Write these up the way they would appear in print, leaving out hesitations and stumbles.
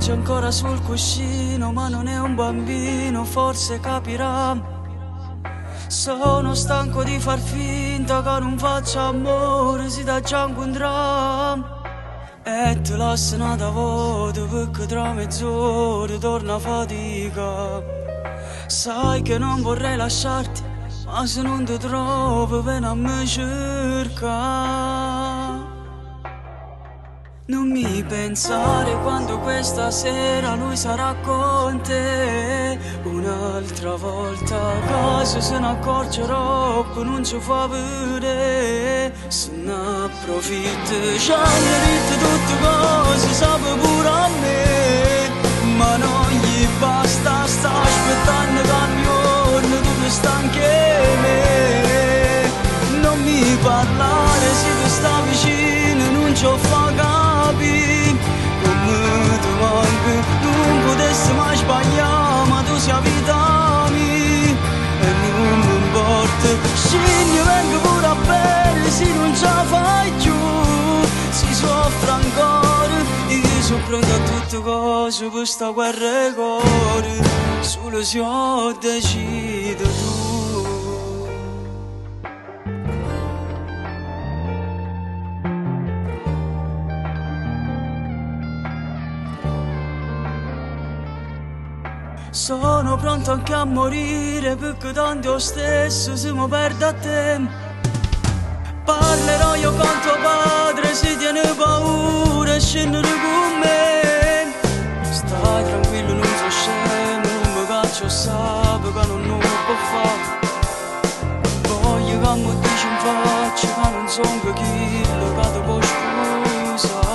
piange ancora sul cuscino, ma non è un bambino, forse capirà. Sono stanco di far finta che non faccio amore, si da già incontrare. E ti lascio nata vuota perché tra mezz'ora torna fatica. Sai che non vorrei lasciarti, ma se non ti trovo vieni a me cerca. Non mi pensare quando questa sera lui sarà con te. Un'altra volta caso se ne accorge troppo non ci fa vedere. Se ne approfitta ci hanno detto tutte cose, sape pure a me. Ma non gli basta, sta aspettando che un giorno tu sta anche me. Non mi parlare se tu sta vicino, non ci ho fa capire come ti manca. Non potessi mai sbagliare, ma tu sei vita mia. E non mi importa se ne vengo pure a bere, se non ce la fai più. Si soffre ancora, io sono pronto a tutte cose per sta guerra e cuore. Solo se ho deciso tu. Sono pronto anche a morire perché tanto stesso se mi perde a tempo. Parlerò io con tuo padre, se tiene paura scendere con me. Stai tranquillo, non so scemo, non mi caccio, sape che non lo può fare. Voglio che mi dici in faccia che non sono che chi che ti può scusare.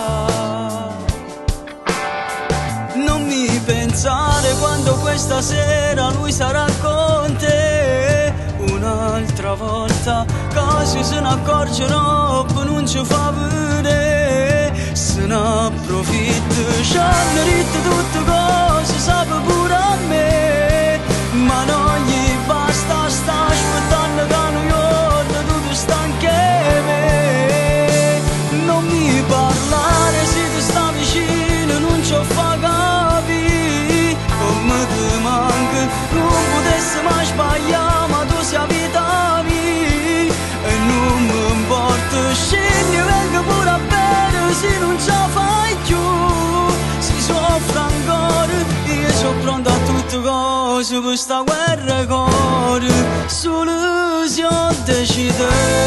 Non mi pensare quando questa sera lui sarà con te. Un'altra volta casi se ne accorge troppo, non ci fa vedere. Se ne approfitta, ci hanno detto tutte cose, sape pure a me. Ma non gli basta, sta aspettando che un giorno tu sta anche me. Non mi parlare se ti sta vicino, non ci ho fa capire come ti manca. Non potessi mai sbagliare, ma tu sei vita mia. E non mi importa se ne vengo pure a bere, se non ce la fai più. Si soffre ancora, io sono pronto a tutte cose per sta guerra e cuore. Solo se ho deciso.